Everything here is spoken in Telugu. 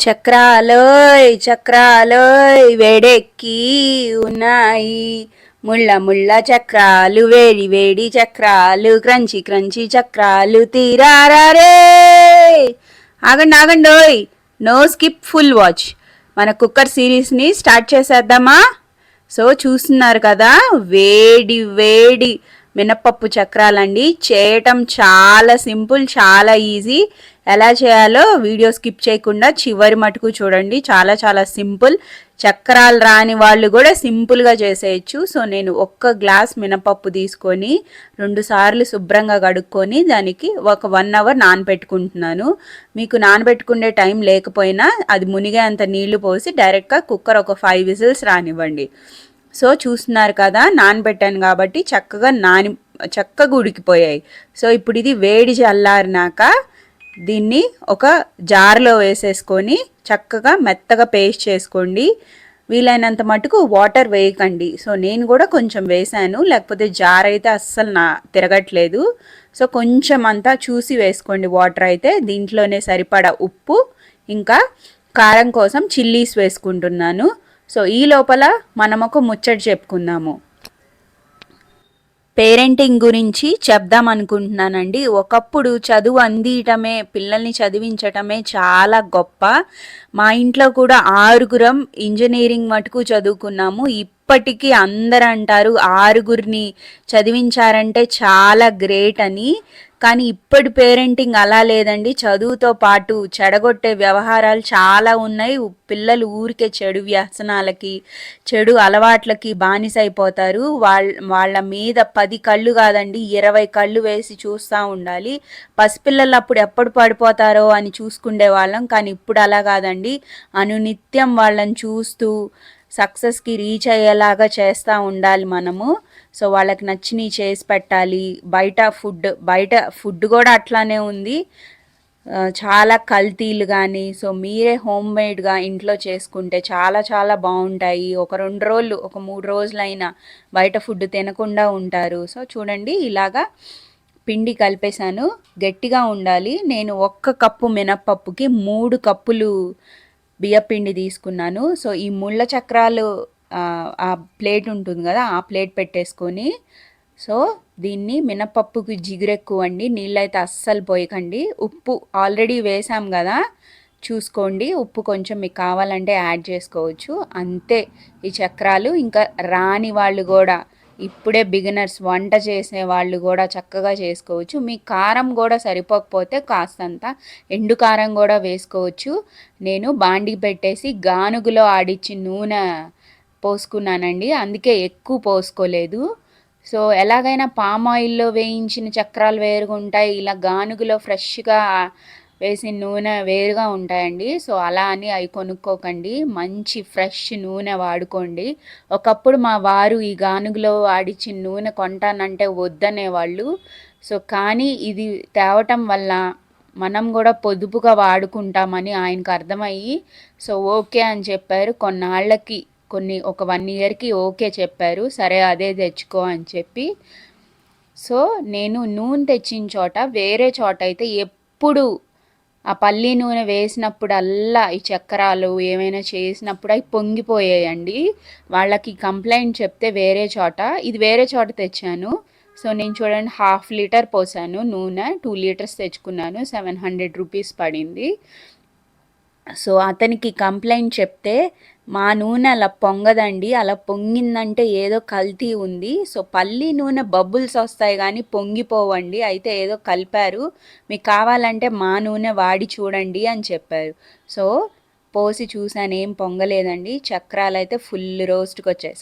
చక్రాలోయ్ చక్రాలోయ్ వేడెక్కి ఉన్నాయి, ముళ్ళ ముళ్ళ చక్రాలు, వేడి వేడి చక్రాలు, క్రంచి క్రంచి చక్రాలు, తీరారే. ఆగండి ఆగండి ఓయ్, నో స్కిప్, ఫుల్ వాచ్. మన కుక్కర్ సిరీస్ని స్టార్ట్ చేసేద్దామా? సో చూస్తున్నారు కదా, వేడి వేడి మినపప్పు చక్రాలండి. చేయటం చాలా సింపుల్, చాలా ఈజీ. ఎలా చేయాలో వీడియో స్కిప్ చేయకుండా చివరి మటుకు చూడండి. చాలా చాలా సింపుల్. చక్రాలు రాని వాళ్ళు కూడా సింపుల్గా చేసేయచ్చు. సో నేను ఒక్క గ్లాస్ మినపప్పు తీసుకొని 2 సార్లు శుభ్రంగా కడుక్కొని దానికి ఒక 1 అవర్ నానబెట్టుకుంటున్నాను. మీకు నానబెట్టుకునే టైం లేకపోయినా అది మునిగే అంత నీళ్లు పోసి డైరెక్ట్గా కుక్కర్ ఒక 5 విజిల్స్ రానివ్వండి. సో చూస్తున్నారు కదా, నానబెట్టాను కాబట్టి చక్కగా ఉడికిపోయాయి. సో ఇప్పుడు ఇది వేడి చల్లారినాక దీన్ని ఒక జార్లో వేసేసుకొని చక్కగా మెత్తగా పేస్ట్ చేసుకోండి. వీలైనంత మటుకు వాటర్ వేయకండి. సో నేను కూడా కొంచెం వేసాను, లేకపోతే జార్ అయితే అస్సలు తిరగట్లేదు. సో కొంచెం అంతా చూసి వేసుకోండి వాటర్ అయితే. దీంట్లోనే సరిపడా ఉప్పు, ఇంకా కారం కోసం చిల్లీస్ వేసుకుంటున్నాను. సో ఈ లోపల మనం ఒక ముచ్చట చెప్పుకుందాము. పేరెంటింగ్ గురించి చెప్దాం అనుకుంటున్నానండి. ఒకప్పుడు చదువు అందియటమే, పిల్లల్ని చదివించటమే చాలా గొప్ప. మా ఇంట్లో కూడా 6గురం ఇంజనీరింగ్ మటుకు చదువుకున్నాము. ఇప్పటికీ అందరూ అంటారు 6గురిని చదివించారంటే చాలా గ్రేట్ అని. కానీ ఇప్పటి పేరెంటింగ్ అలా లేదండి. చదువుతో పాటు చెడగొట్టే వ్యవహారాలు చాలా ఉన్నాయి. పిల్లలు ఊరికే చెడు వ్యసనాలకి, చెడు అలవాట్లకి బానిసైపోతారు. వాళ్ళ మీద 10 కళ్ళు కాదండి, 20 కళ్ళు వేసి చూస్తూ ఉండాలి. పసిపిల్లలు అప్పుడు ఎప్పుడు పడిపోతారో అని చూసుకునే వాళ్ళం. కానీ ఇప్పుడు అలా కాదండి, అనునిత్యం వాళ్ళని చూస్తూ సక్సెస్కి రీచ్ అయ్యేలాగా చేస్తూ ఉండాలి మనము. సో వాళ్ళకి నచ్చినవి చేసి పెట్టాలి. బయట ఫుడ్ కూడా అట్లానే ఉంది, చాలా కల్తీలు కానీ. సో మీరే హోమ్ మేడ్గా ఇంట్లో చేసుకుంటే చాలా చాలా బాగుంటాయి. ఒక 2 రోజులు, ఒక 3 రోజులైనా బయట ఫుడ్ తినకుండా ఉంటారు. సో చూడండి, ఇలాగా పిండి కలిపేశాను. గట్టిగా ఉండాలి. నేను 1 కప్పు మినప్పప్పుకి 3 కప్పులు బియ్యపిండి తీసుకున్నాను. సో ఈ ముళ్ళ చక్రాలు ఆ ప్లేట్ ఉంటుంది కదా, ఆ ప్లేట్ పెట్టేసుకొని, సో దీన్ని మినపప్పుకి జిగురెక్కువండి, నీళ్ళైతే అస్సలు పోయకండి. ఉప్పు ఆల్రెడీ వేసాం కదా, చూసుకోండి. ఉప్పు కొంచెం మీకు కావాలంటే యాడ్ చేసుకోవచ్చు. అంతే. ఈ చక్రాలు ఇంకా రాని వాళ్ళు కూడా, ఇప్పుడే బిగినర్స్, వంట చేసే వాళ్ళు కూడా చక్కగా చేసుకోవచ్చు. మీ కారం కూడా సరిపోకపోతే కాస్తంత ఎండు కారం కూడా వేసుకోవచ్చు. నేను బాండి పెట్టేసి గానుగులో ఆడిచ్చి నూనె పోసుకున్నానండి, అందుకే ఎక్కువ పోసుకోలేదు. సో ఎలాగైనా పామ్ ఆయిల్లో వేయించిన చక్రాలు వేరుగా ఉంటాయి, ఇలా గానుగులో ఫ్రెష్గా వేసిన నూనె వేరుగా ఉంటాయండి. సో అలా అని అవి కొనుక్కోకండి, మంచి ఫ్రెష్ నూనె వాడుకోండి. ఒకప్పుడు మా వారు ఈ గానుగులో ఆడిచ్చిన నూనె కొంటానంటే వద్దనేవాళ్ళు. సో కానీ ఇది తేవటం వల్ల మనం కూడా పొదుపుగా వాడుకుంటామని ఆయనకు అర్థమయ్యి సో ఓకే అని చెప్పారు. ఒక 1 ఇయర్కి ఓకే చెప్పారు. సరే అదే తెచ్చుకో అని చెప్పి. సో నేను నూనె తెచ్చిన చోట, వేరే చోట అయితే ఎప్పుడు ఆ పల్లి నూనె వేసినప్పుడల్లా ఈ చక్రాలు ఏమైనా చేసినప్పుడు అవి పొంగిపోయాయండి. వాళ్ళకి కంప్లైంట్ చెప్తే ఇది వేరే చోట తెచ్చాను. సో నేను చూడండి, 1/2 లీటర్ పోసాను నూనె. 2 లీటర్స్ తెచ్చుకున్నాను, 700 రూపీస్ పడింది. సో అతనికి కంప్లైంట్ చెప్తే, మా నూనె అలా పొంగదండి, అలా పొంగిందంటే ఏదో కల్తీ ఉంది. సో పల్లి నూనె బబుల్స్ వస్తాయి కానీ పొంగిపోవండి, అయితే ఏదో కలిపారు, మీకు కావాలంటే మా నూనె వాడి చూడండి అని చెప్పారు. సో పోసి చూసాను, ఏం పొంగలేదండి. చక్రాలు అయితే ఫుల్ రోస్ట్కి వచ్చాయి.